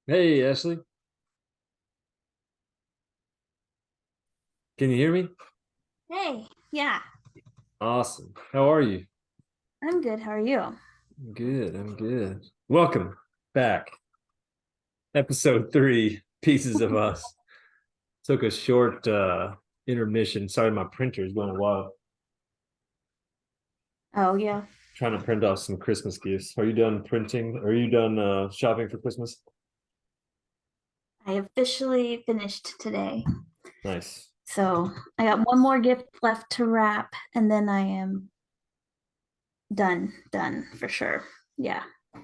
Hey, Ashley, can you hear me? Hey, yeah, Awesome. How are you? I'm good. How are you? Good. I'm good. Welcome back. Episode three, Pieces of Us. Took a short intermission. Sorry, my printer's going wild. Oh, yeah. Trying to print off some Christmas gifts. Are you done printing? Are you done shopping for Christmas? I officially finished today. Nice. So I got one more gift left to wrap, and then I am done for sure. Yeah, all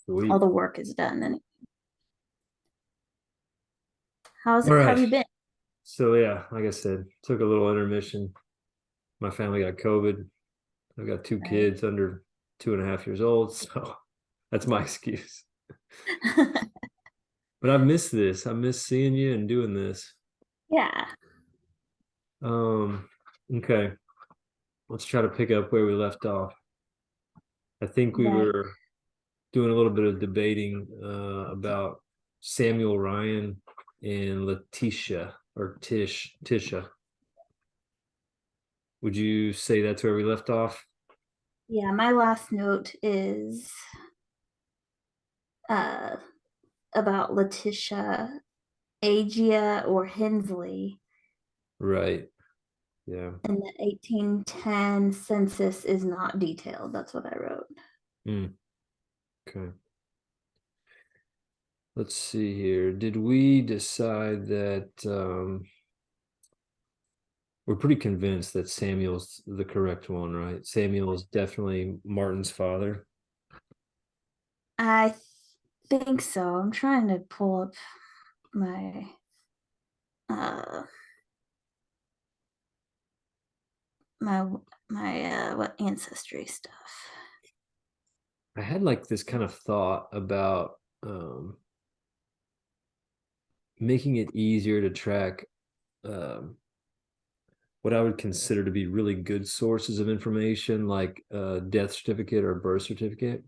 Sweet. the work is done. And All how have right. you been? So yeah, like I said, took a little intermission. My family got COVID. I've got two Right. kids under 2.5 years old, so that's my excuse. But I miss this. I miss seeing you and doing this. Yeah. Um, okay, let's try to pick up where we left off. I think we Right. were doing a little bit of debating about Samuel Ryan and Letitia or Tisha. Would you say that's where we left off? Yeah, my last note is uh about Letitia Agia or Hensley, Right. Yeah. and the 1810 census is not detailed. That's what I wrote. Mm, okay. Let's see here. Did we decide that we're pretty convinced that Samuel's the correct one, right? Samuel is definitely Martin's father. I think so. I'm trying to pull up my uh my what ancestry stuff. I had like this kind of thought about making it easier to track um, what I would consider to be really good sources of information, like a death certificate or birth certificate.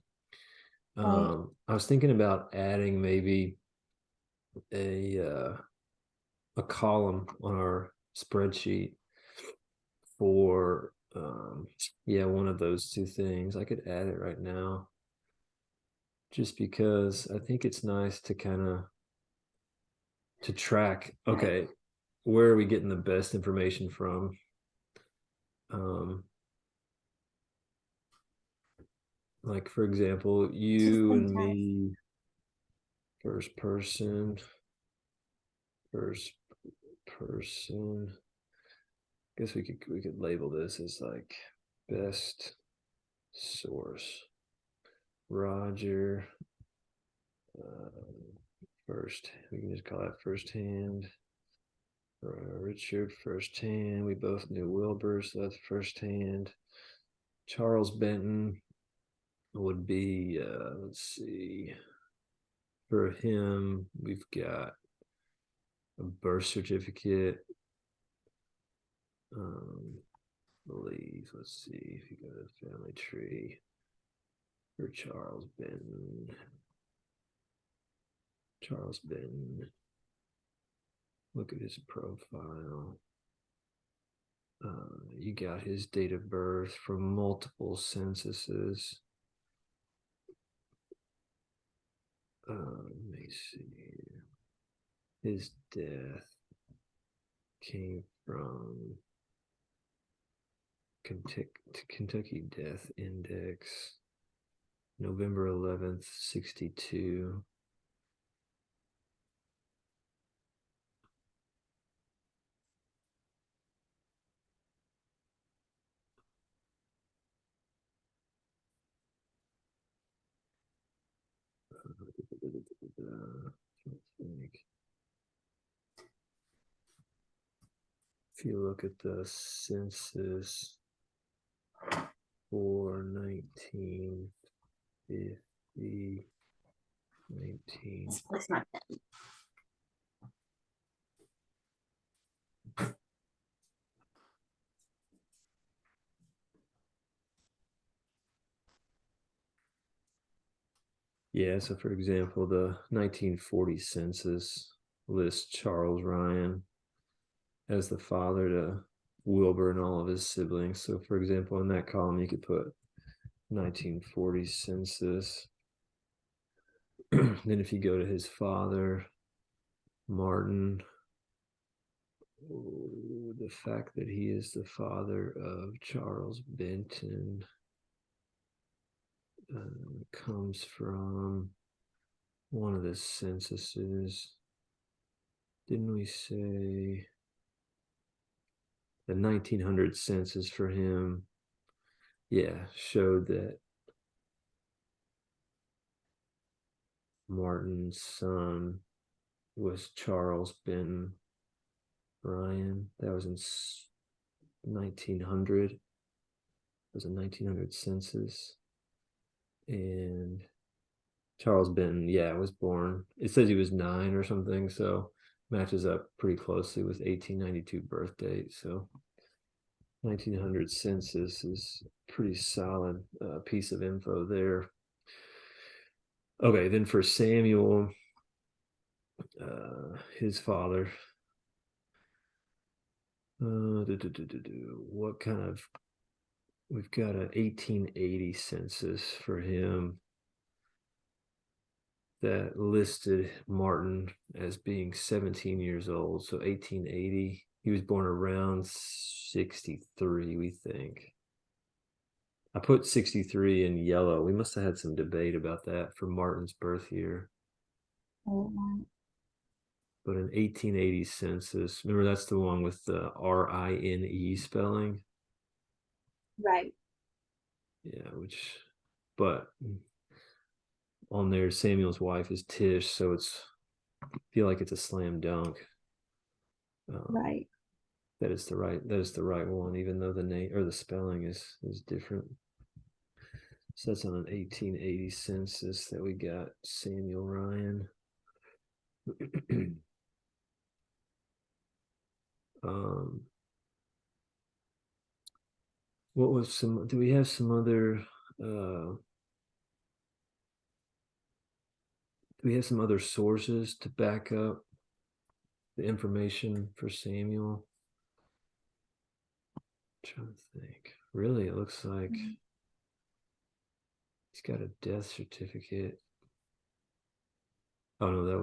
Right. I was thinking about adding maybe a a column on our spreadsheet for yeah, one of those two things. I could add it right now just because I think it's nice to kind of to track, Right. okay, where are we getting the best information from? um like for example, Just you and sometimes. me, first person, first person. I guess we could label this as like best source. Roger, first, we can just call that first hand. Richard, first hand. We both knew Wilbur, so that's first hand. Charles Benton would be, let's see, for him, we've got a birth certificate. Um, believe, let's see if you go to the family tree for Charles Benton. Charles Benton, look at his profile. You got his date of birth from multiple censuses. Let me see. His death came from Kentucky Death Index, November 11th, 62. If you look at the census for 1950, 19, Let's place my pen. Yeah, so for example, the 1940 census lists Charles Ryan as the father to Wilbur and all of his siblings. So for example, in that column, you could put 1940 census. Then if you go to his father, Martin, the fact that he is the father of Charles Benton comes from one of the censuses. Didn't we say the 1900 census for him? Yeah, showed that Martin's son was Charles Benton Ryan. That was in 1900. It was a 1900 census. And Charles Benton, yeah, was born. It says he was 9 or something, so matches up pretty closely with 1892 birth date. So 1900 census is pretty solid piece of info there. Okay, then for Samuel, his father, what kind of, we've got an 1880 census for him that listed Martin as being 17 years old. So 1880, he was born around 63, we think. I put 63 in yellow. We must have had some debate about that for Martin's birth year. But an 1880 census, remember that's the one with the RINE spelling? Right. Yeah, but on there, Samuel's wife is Tish, so I feel like it's a slam dunk. Right. That is the right one, even though the name or the spelling is different. So that's on an 1880 census that we got Samuel Ryan. What was some? Do we have some other? Do we have some other sources to back up the information for Samuel? I'm trying to think. Really, it looks like he's got a death certificate. Oh no, that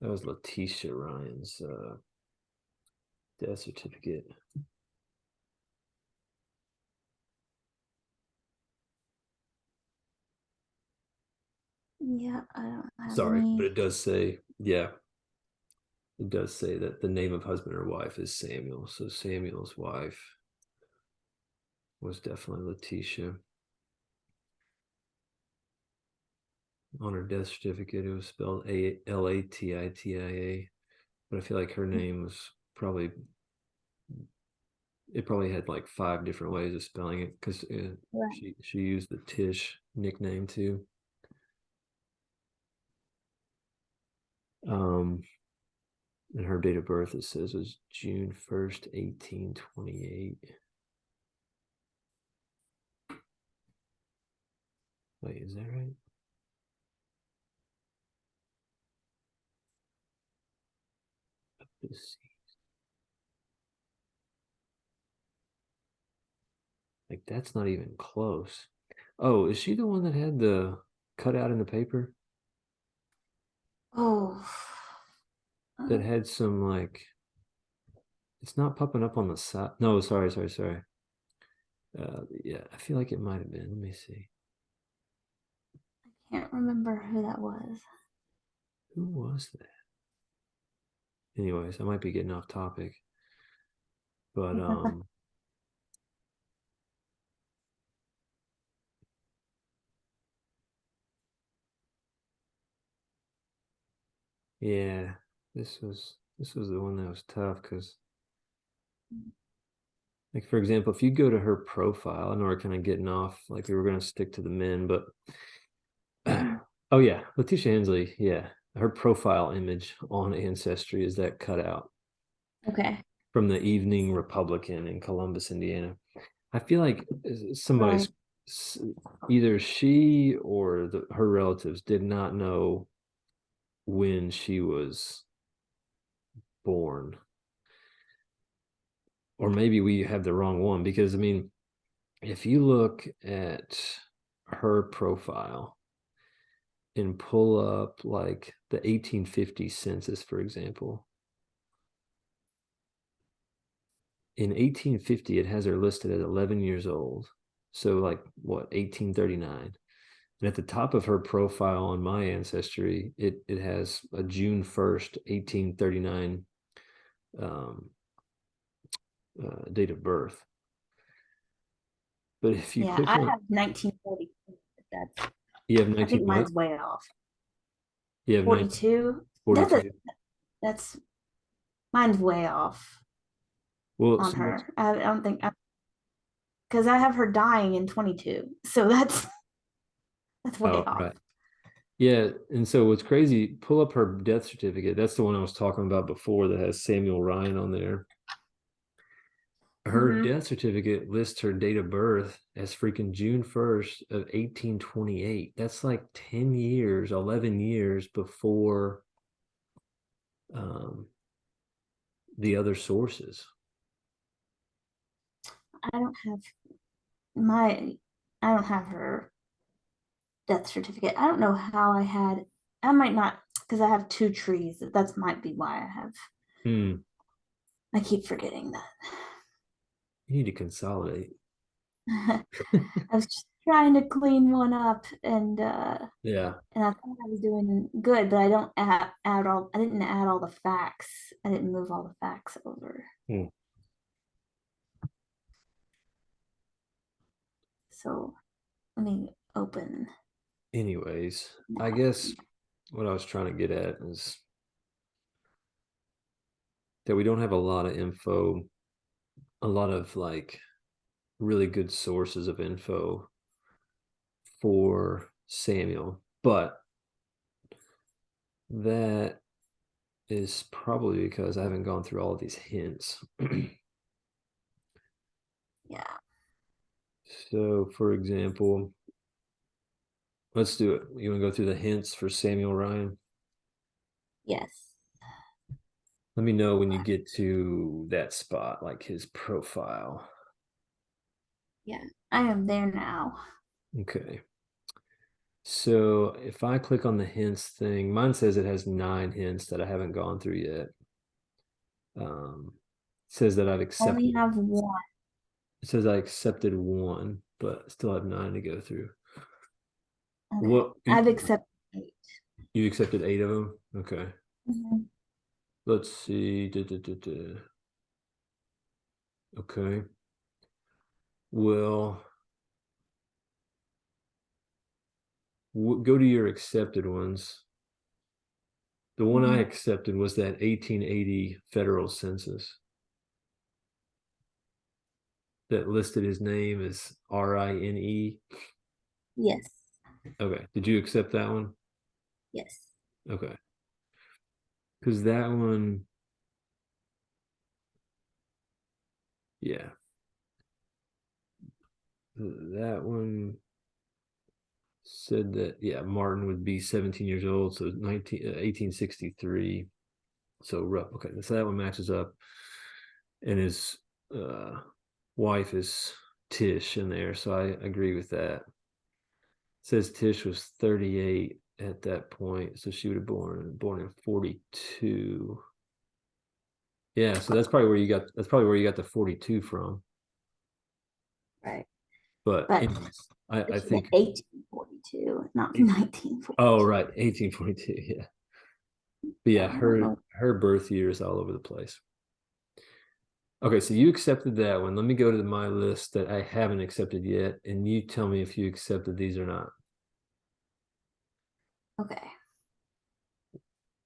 was Letitia Ryan's death certificate. Yeah, I don't have Sorry, any. but it does say, yeah, it does say that the name of husband or wife is Samuel. So Samuel's wife was definitely Letitia. On her death certificate, it was spelled Latitia, but I feel like her name was probably, it probably had like 5 different ways of spelling it because Right. she used the Tish nickname too. And her date of birth, it says, was June 1st, 1828. Wait, is that right? Let's see. Like, that's not even close. Oh, is she the one that had the cutout in the paper Oh, that had some like, it's not popping up on the side? No, sorry. Yeah, I feel like it might have been. Let me see. I can't remember who that was. Who was that? Anyways, I might be getting off topic, but yeah, this was the one that was tough because, like, for example, if you go to her profile, I know we're kind of getting off, like we were going to stick to the men, but oh yeah, Letitia Hensley, yeah, her profile image on Ancestry is that cutout Okay. from the Evening Republican in Columbus, Indiana. I feel like somebody's Right. either she or her relatives did not know when she was born. Or maybe we have the wrong one, because I mean, if you look at her profile and pull up like the 1850 census, for example, in 1850, it has her listed as 11 years old. So like what, 1839. And at the top of her profile on my ancestry, it has a June 1st, 1839 date of birth. But if you Yeah, click I on, have 1942. That's, you have I 19 think what? mine's way off. You have 42. 1942. That's mine's way off Well, on so her. I don't think because I have her dying in 22. So that's way oh, off. right. Yeah, and so what's crazy, pull up her death certificate. That's the one I was talking about before that has Samuel Ryan on there. Her Mhm. death certificate lists her date of birth as freaking June 1st of 1828. That's like 10 years, 11 years before the other sources. I don't have my I don't have her death certificate. I don't know how I might not because I have two trees. That might be why Hmm. I keep forgetting that. You need to consolidate. I was just trying to clean one up Yeah. and I thought I was doing good, but I don't add all I didn't add all the facts. I didn't move all the facts over. Hmm. So let me open. Anyways, I guess what I was trying to get at is that we don't have a lot of info, a lot of like really good sources of info for Samuel, but that is probably because I haven't gone through all of these hints. Yeah. So, for example, let's do it. You want to go through the hints for Samuel Ryan? Yes. Let me know when you get to that spot, like his profile. Yeah. I am there now. Okay. So if I click on the hints thing, mine says it has 9 hints that I haven't gone through yet. It says that I've accepted. Only have one. It says I accepted 1, but still have 9 to go through. Okay. What I've accepted 8. you accepted 8 of them? Okay. Mhm. Let's see. Okay. Well, go to your accepted ones. The one I Mhm. accepted was that 1880 federal census that listed his name as Rine. Yes. Okay. Did you accept that one? Yes. Okay. Because that one, yeah, that one said that, yeah, Martin would be 17 years old. So 1863. So rough. Okay. So that one matches up. And his uh, wife is Tish in there. So I agree with that. It says Tish was 38 at that point. So she would have born in 42. Yeah, so that's probably where you got the 42 from. Right. But But anyways, I this is think 1842, not 1942. oh right, 1842, yeah. But yeah, I don't know. her birth year is all over the place. Okay, so you accepted that one. Let me go to my list that I haven't accepted yet, and you tell me if you accepted these or not. Okay.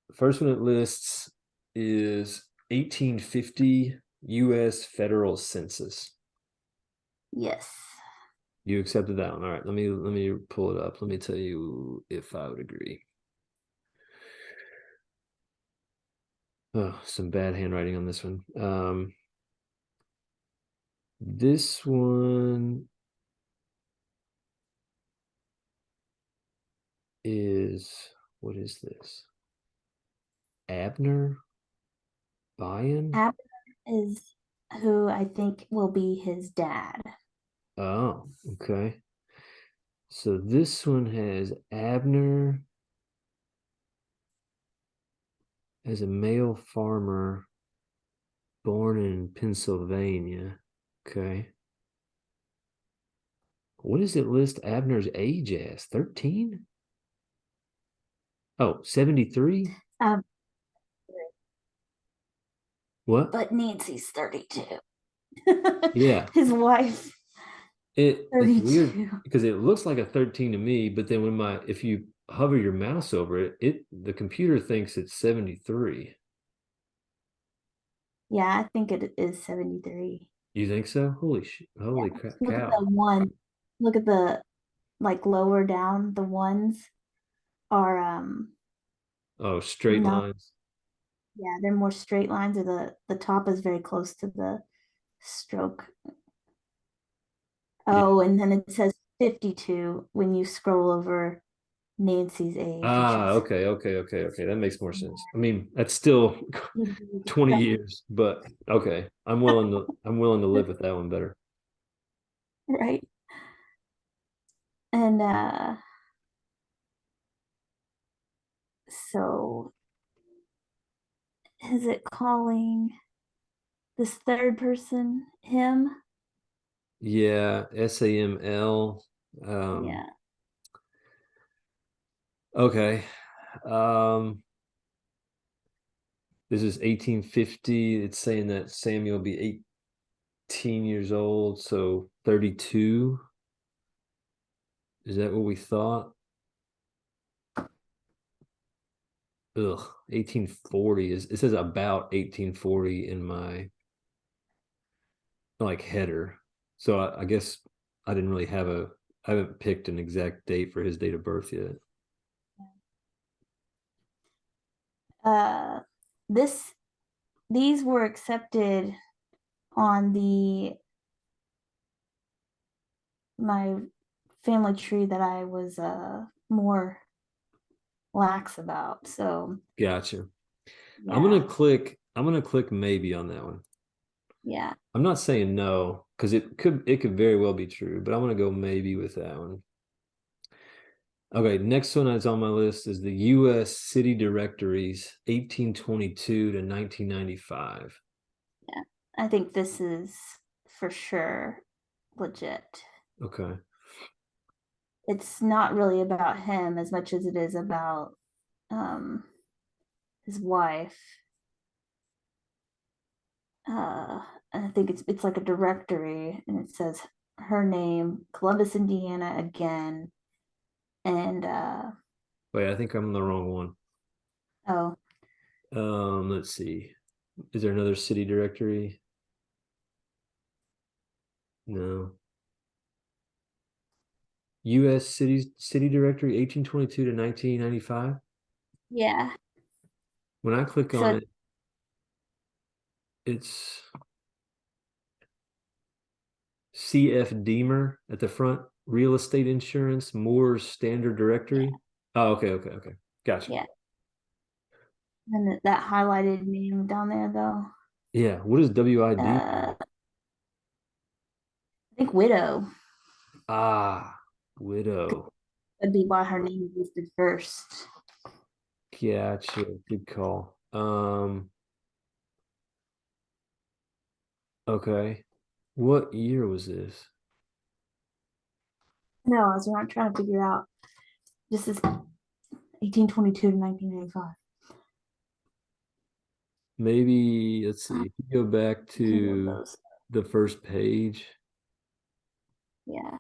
The first one it lists is 1850 U.S. federal census. Yes. You accepted that one. All right, let me pull it up. Let me tell you if I would agree. Oh, some bad handwriting on this one. This one what is this? Abner Bayan? Abner is who I think will be his dad. Oh, okay. So this one has Abner as a male farmer born in Pennsylvania. Okay. What does it list Abner's age as? 13? Oh, 73? Um, What? but Nancy's 32. Yeah. His wife, It's weird 32. because it looks like a 13 to me, but then if you hover your mouse over it, the computer thinks it's 73. Yeah, I think it is 73. You think so? Holy Yeah. crap Look at cow. the one. Look at the like lower down, the ones are Oh, straight not, lines. yeah, they're more straight lines, or the top is very close to the stroke. Yeah. Oh, and then it says 52 when you scroll over Nancy's age, which Ah, is okay. That makes more sense. I mean, that's still 20 right. years, but okay. I'm willing to live with that one better. Right. And so is it calling this third person him? Yeah, SAML. Yeah. Okay. Um, this is 1850. It's saying that Samuel will be 18 years old, so 32. Is that what we thought? Ugh, 1840 it says about 1840 in my like header. So I guess I didn't really I haven't picked an exact date for his date of birth yet. Uh this these were accepted on the my family tree that I was more lax about. So Gotcha. yeah, I'm gonna click maybe on that one. yeah. I'm not saying no, because it could very well be true, but I'm gonna go maybe with that one. Okay, next one that's on my list is the US City Directories 1822 to 1995. Yeah. I think this is for sure legit. Okay. It's not really about him as much as it is about um his wife. And I think it's like a directory and it says her name, Columbus, Indiana again. And Wait, I think I'm on the wrong one. oh, Let's see. Is there another city directory? No. US city directory 1822 to 1995. yeah. When I click on So it, it's CF Deemer at the front, real estate insurance, Moore's standard directory. Oh, okay. Gotcha. yeah. And that highlighted name down there though. Yeah. What is WID? I think widow Ah, widow. would be why her name is listed first. Gotcha. Good call. Okay. What year was this? No, I was not trying to figure out. This is 1822 to 1995. Maybe, let's see. If you go back to Those. the first page, Yeah.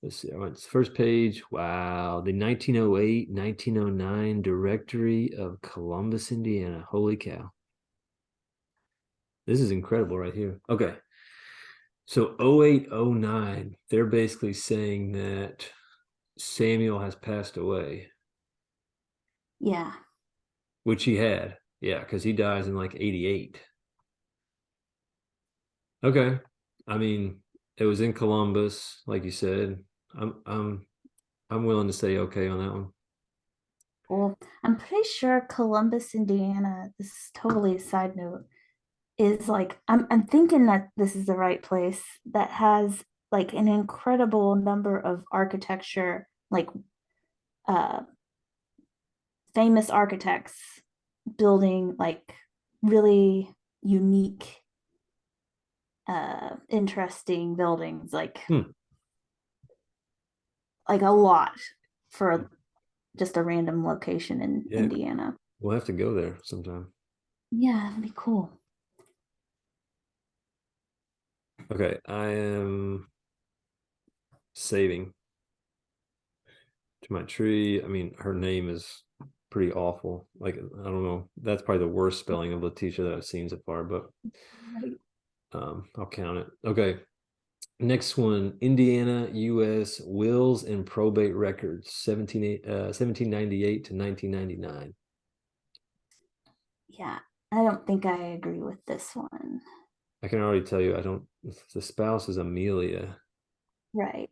let's see. I went to first page. Wow. The 1908, 1909 directory of Columbus, Indiana. Holy cow. This is incredible right here. Okay. So 0809, they're basically saying that Samuel has passed away, Yeah. which he had. Yeah, because he dies in like 88. Okay. I mean, it was in Columbus, like you said. I'm I'm willing to say okay on that one. Well, I'm pretty sure Columbus, Indiana, this is totally a side note, is like I'm thinking that this is the right place that has like an incredible number of architecture, like uh famous architects building like really unique interesting buildings Hmm. like a lot for just a random location in Yeah, Indiana. we'll have to go there sometime. Yeah, that'd be cool. Okay, I am saving to my tree. I mean, her name is pretty awful. Like, I don't know. That's probably the worst spelling of Letitia that I've seen so far, but I'll count it. Okay. Next one, Indiana, U.S. wills and probate records, 1798 to 1999. Yeah, I don't think I agree with this one. I can already tell you, I don't. The spouse is Amelia, Right.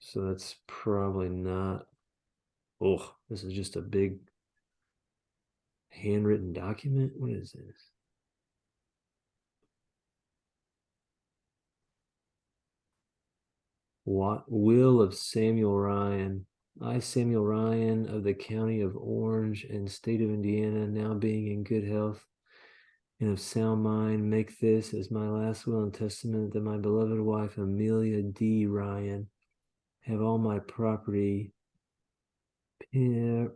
so that's probably not. Oh, this is just a big handwritten document. What is this? What will of Samuel Ryan? I, Samuel Ryan of the county of Orange and state of Indiana, now being in good health and of sound mind, make this as my last will and testament that my beloved wife, Amelia D. Ryan, have all my property,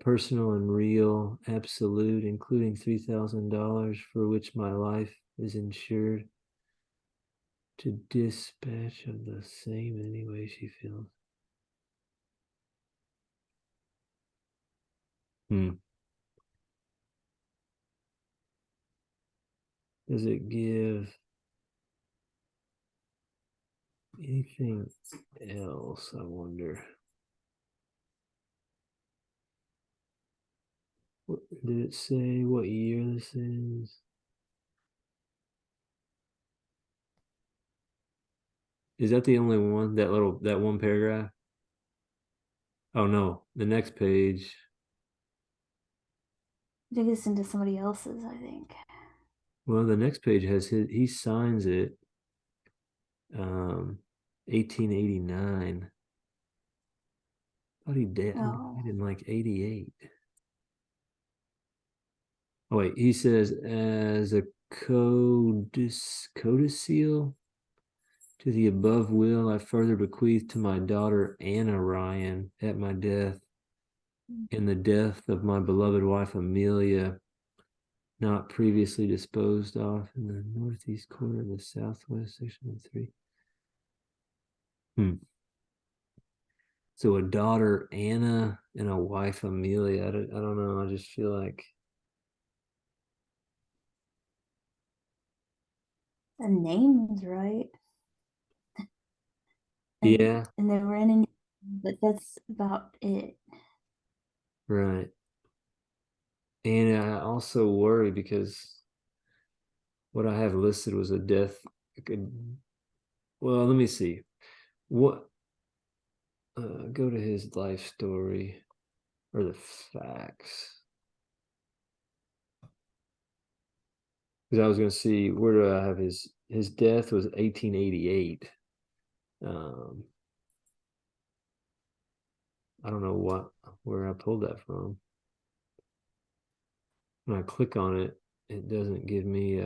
personal and real, absolute, including $3,000 for which my life is insured, to dispatch of the same in any way she feels. Does it give anything else? I wonder. What, did it say what year this is? Is that the only one? That one paragraph? Oh no, the next page. Dig this into somebody else's, I think. Well, the next page has he signs it 1889. Thought he died Oh, in like 88. Oh wait, he says as a codicil to the above will, I further bequeath to my daughter Anna Ryan at my death, in the death of my beloved wife Amelia, not previously disposed of, in the northeast corner of the southwest section of 3. So a daughter Anna and a wife Amelia. I don't know. I just feel like the name's right. yeah, And they were in, but that's about it. right. And I also worry because what I have listed was a death. Well, let me see. What go to his life story or the facts. Because I was going to see where do I have his death was 1888. I don't know where I pulled that from. When I click on it, it doesn't give me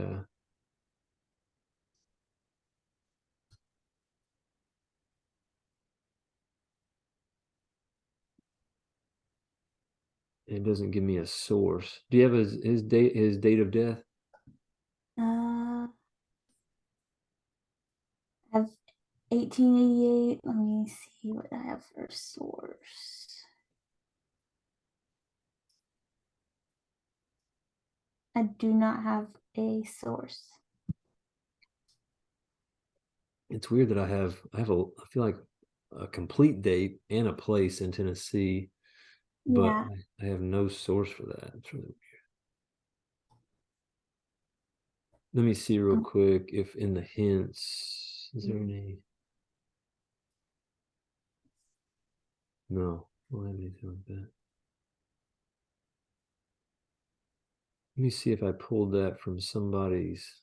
it doesn't give me a source. Do you have his date of death? I have 1888. Let me see what I have for source. I do not have a source. It's weird that I feel like a complete date and a place in Tennessee, but Yeah. I have no source for that. It's really weird. Let me see real quick if in the hints, is there any? No. Don't have anything like that. Let me see if I pulled that from somebody's.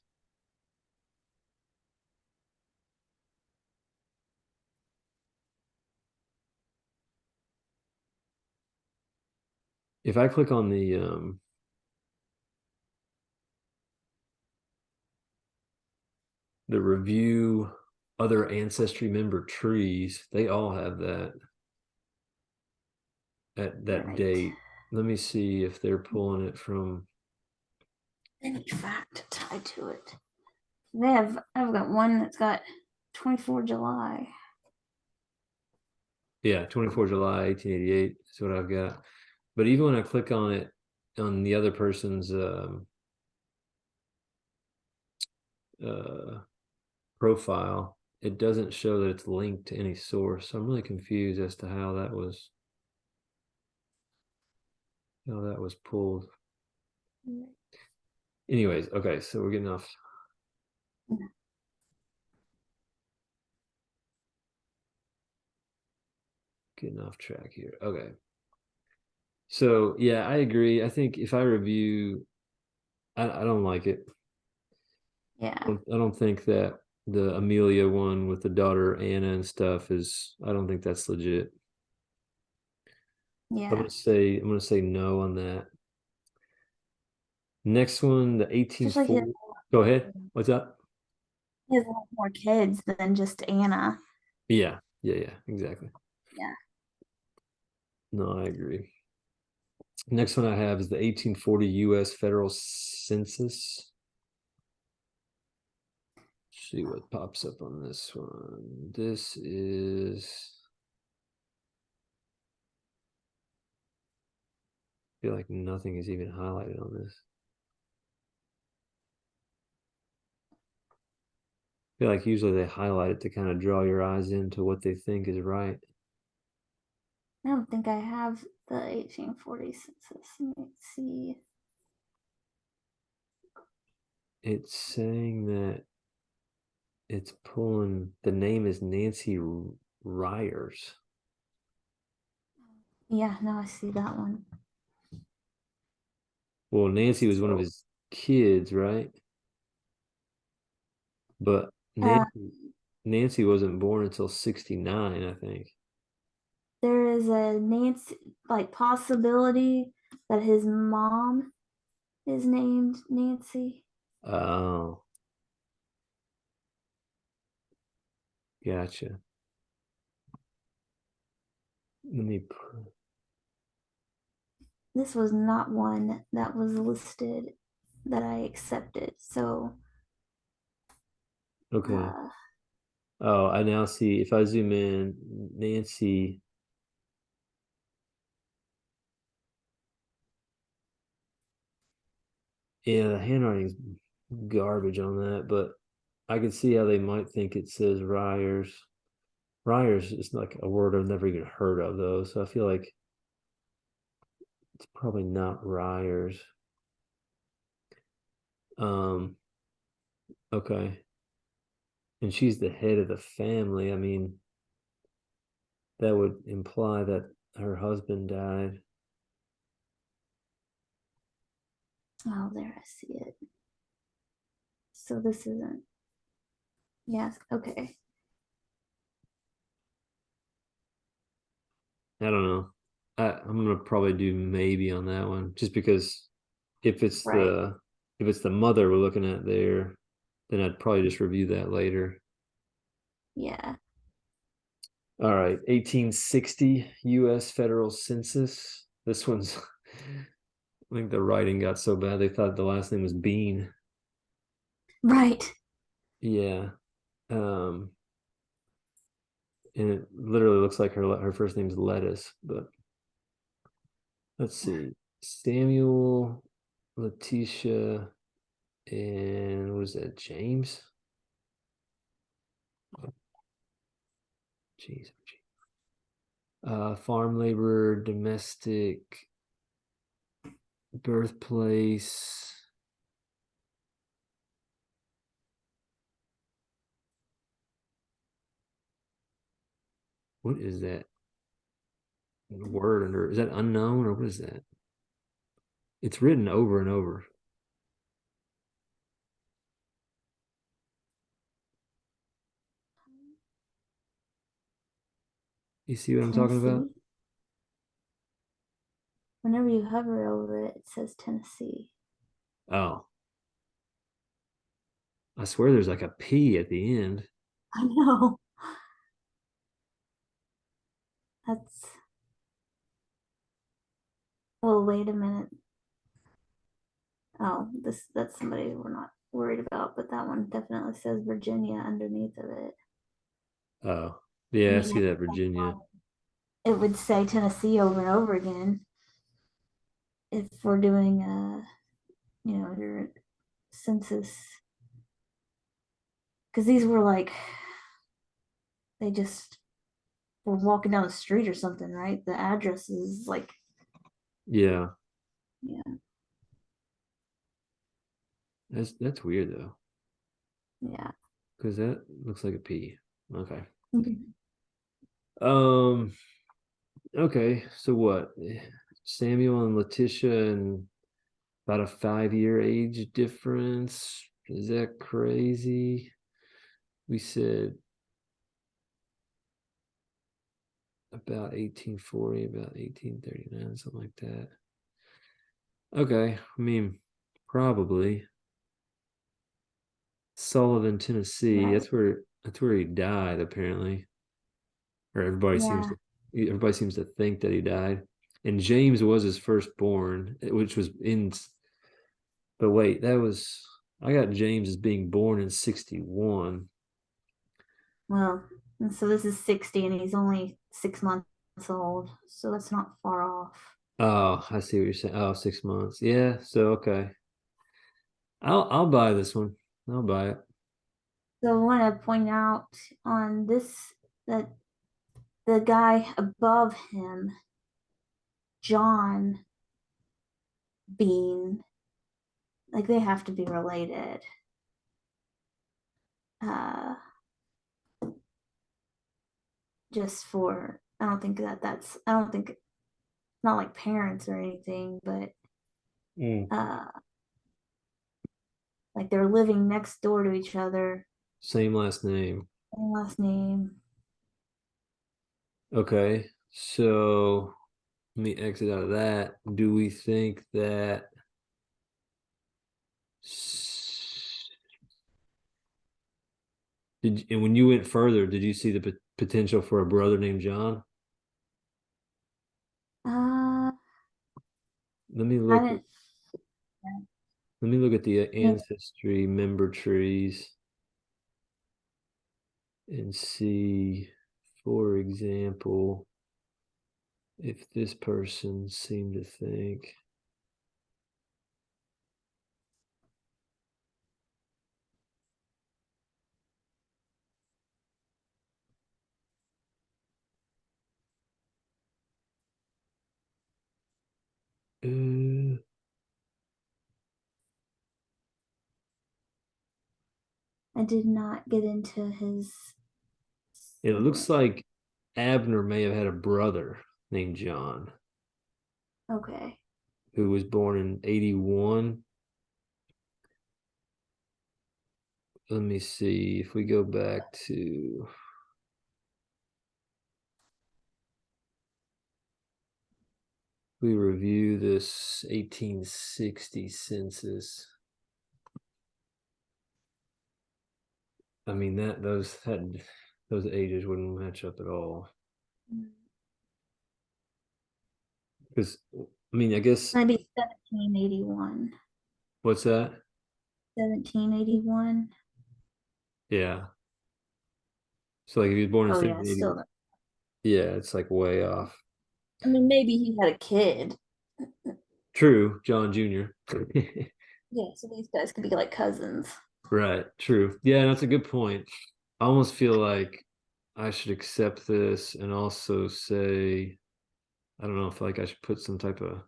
If I click on the review other ancestry member trees, they all have that at that Right. date. Let me see if they're pulling it from. Any fact tied to it. I've got one that's got 24 July. Yeah, 24 July 1888 is what I've got. But even when I click on it on the other person's profile, it doesn't show that it's linked to any source. So I'm really confused as to how that was pulled. Anyways, okay, so we're getting off. Getting off track here. Okay. So yeah, I agree. I think if I review, I don't like it. Yeah. I don't think that the Amelia one with the daughter Anna and stuff is. I don't think that's legit. Yeah. I'm gonna say no on that. Next one, the Just like 1840. Go ahead. What's up? he has a lot more kids than just Anna. Yeah, exactly. Yeah. No, I agree. Next one I have is the 1840 U.S. Federal Census. See what pops up on this one. This is. I feel like nothing is even highlighted on this. I feel like usually they highlight it to kind of draw your eyes into what they think is right. I don't think I have the 1840 census. Let me see. It's saying that it's pulling, the name is Nancy Ryers. Yeah, now I see that one. Well, Nancy was one of his kids, right? But Uh, Nancy wasn't born until 69, I think. there is a Nancy, like possibility that his mom is named Nancy. Oh, gotcha. Let me. This was not one that was listed that I accepted. So, Okay. uh, Oh, I now see. If I zoom in, Nancy. Yeah, the handwriting's garbage on that, but I could see how they might think it says Ryers. Ryers is like a word I've never even heard of, though. So I feel like it's probably not Ryers. Um, okay. And she's the head of the family. I mean, that would imply that her husband died. oh, there I see it. So this isn't. Yes. Okay. I don't know. I'm gonna probably do maybe on that one, just because if it's Right. the mother we're looking at there, then I'd probably just review that later. Yeah. All right, 1860 U.S. Federal Census. This one's, I think the writing got so bad they thought the last name was Bean. Right. Yeah. Um, and it literally looks like her first name's Lettuce, but let's see. Samuel, Letitia, and what is that? James? Jeez. Farm labor, domestic, birthplace. What is that? word under, is that unknown or what is that? It's written over and over. You see what I'm talking about? Tennessee. Whenever you hover over it, it says Tennessee. Oh, I swear there's like a P at the end. I know. That's. Oh, wait a minute. Oh, that's somebody we're not worried about, but that one definitely says Virginia underneath of it. Oh, I yeah, I mean, see that, Virginia. it would say Tennessee over and over again if we're doing your census, because these were like they just were walking down the street or something, right? The address is like, Yeah, yeah, that's weird though, yeah. because that looks like a P. Okay. Mhm. Um. Okay. So what? Samuel and Letitia, and about a 5-year age difference. Is that crazy? We said about 1840, about 1839, something like that. Okay. I mean, probably. Sullivan, Tennessee. Right. That's where he died, apparently. Or Yeah. everybody seems to think that he died. And James was his firstborn, which was in, but wait, that was, I got James as being born in 61. Well, and so this is 60, and he's only 6 months old, so that's not far off. Oh, I see what you're saying. Oh, 6 months. Yeah, so okay. I'll buy this one. I'll buy it. So I want to point out on this that the guy above him, John Bean, like they have to be related. Uh, just for I don't think I don't think not like parents or anything, but Mm. uh, like they're living next door to each other. Same last name. Same last name. Okay, so let me exit out of that. Do we think that and when you went further, did you see the potential for a brother named John? Uh, Let me I look. didn't. Let me look at the ancestry member trees and see, for example, if this person seemed to think. Uh, I did not get into his. it looks like Abner may have had a brother named John Okay. who was born in 81. Let me see if we go back to, we review this 1860 census. I mean those ages wouldn't match up at all. Because I mean, I guess, Maybe 1781. what's that? 1781. Yeah. So like if he was born in Oh yeah, 1780, still. yeah, it's like way off. I mean, maybe he had a kid. True, John Jr. Yeah, so these guys could be like cousins. Right, true. Yeah, that's a good point. I almost feel like I should accept this and also say, I don't know if like I should put some type of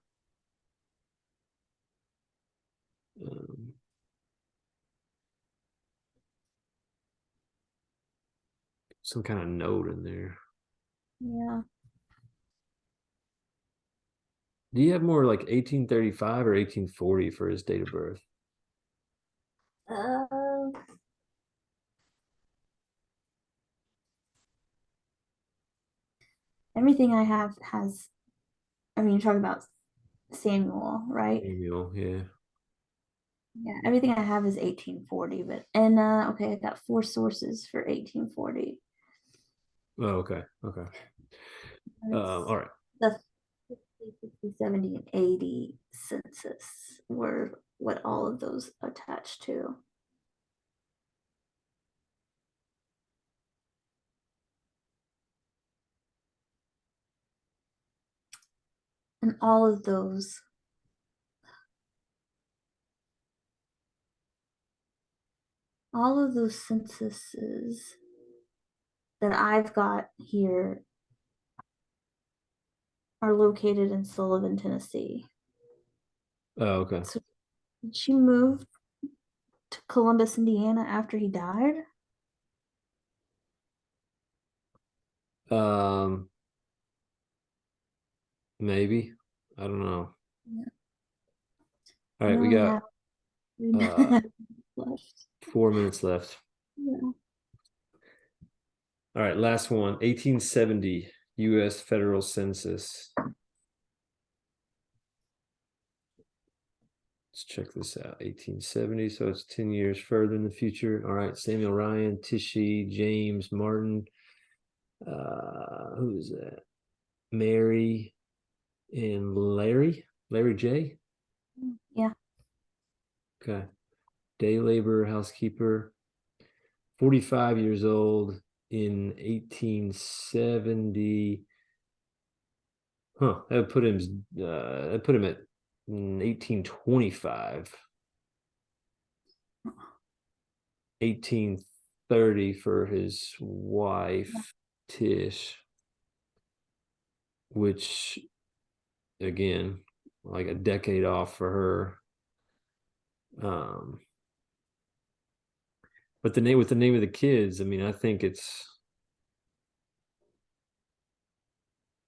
um, some kind of note in there. Yeah. Do you have more like 1835 or 1840 for his date of birth? Uh, everything I have has, I mean, you're talking about Samuel, right? Samuel, yeah. Yeah, everything I have is 1840, but okay, I got 4 sources for 1840. Oh, okay. Okay. All right. The 50, 60, 70, and 80 census were what all of those attached to. And all of those censuses that I've got here are located in Sullivan, Tennessee. Oh, okay. So she moved to Columbus, Indiana after he died. Um, maybe. I don't know. Yeah. All We right, we only got have 3 uh minutes left. 4 minutes left. Yeah. All right, last one. 1870 U.S. federal census. Let's check this out. 1870, so it's 10 years further in the future. All right, Samuel Ryan, Tishy, James Martin. Who is that? Mary and Larry. Larry J. Yeah. Okay. Day laborer, housekeeper. 45 years old in 1870. Huh. That put him at 1825. 1830 for his wife, Tish, which again, like a decade off for her. But the name with the name of the kids, I mean, I think it's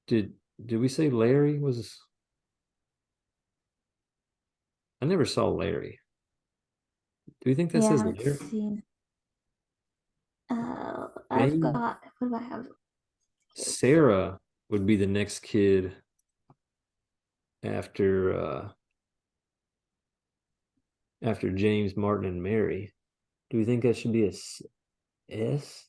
did we say Larry was I never saw Larry. Do you think that Yeah, says let's Larry? see. I've Maybe got, what do I have? Sarah would be the next kid after after James, Martin, and Mary. Do we think that should be a S?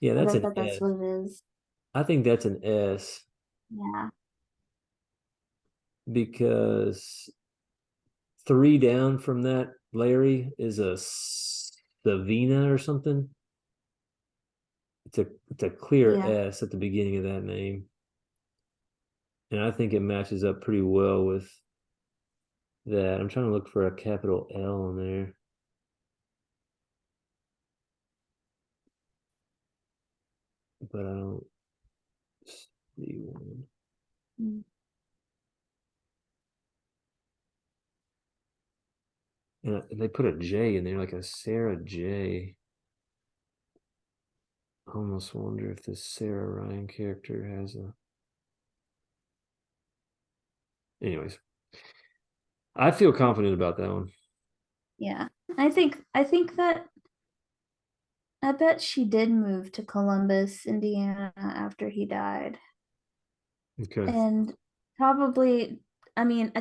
Yeah, I that's an bet that's S. what it is. I think that's an S Yeah. because 3 down from that, Larry, is a Savina or something. It's a clear Yeah. S at the beginning of that name. And I think it matches up pretty well with that. I'm trying to look for a capital L in there. But I don't see one. Mm. And they put a J in there, like a Sarah J. I almost wonder if this Sarah Ryan character has a. Anyways, I feel confident about that one. Yeah. I think that I bet she did move to Columbus, Indiana after he died. Okay. And probably, I mean,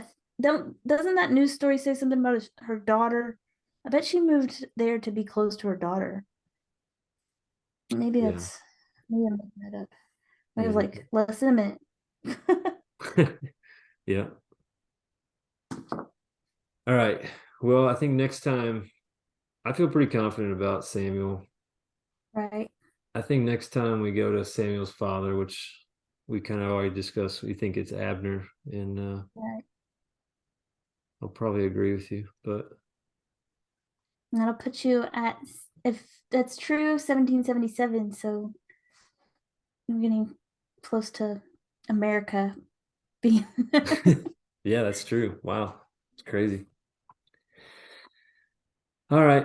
doesn't that news story say something about her daughter? I bet she moved there to be close to her daughter. Maybe Yeah. maybe I'm making that up. I Yeah. was like, less than a minute. Yeah. All right. Well, I think next time I feel pretty confident about Samuel. Right. I think next time we go to Samuel's father, which we kind of already discussed, we think it's Abner, and Right. I'll probably agree with you. But And that'll put you at, if that's true, 1777. So you're getting close to America being. yeah, that's true. Wow, it's crazy. All right.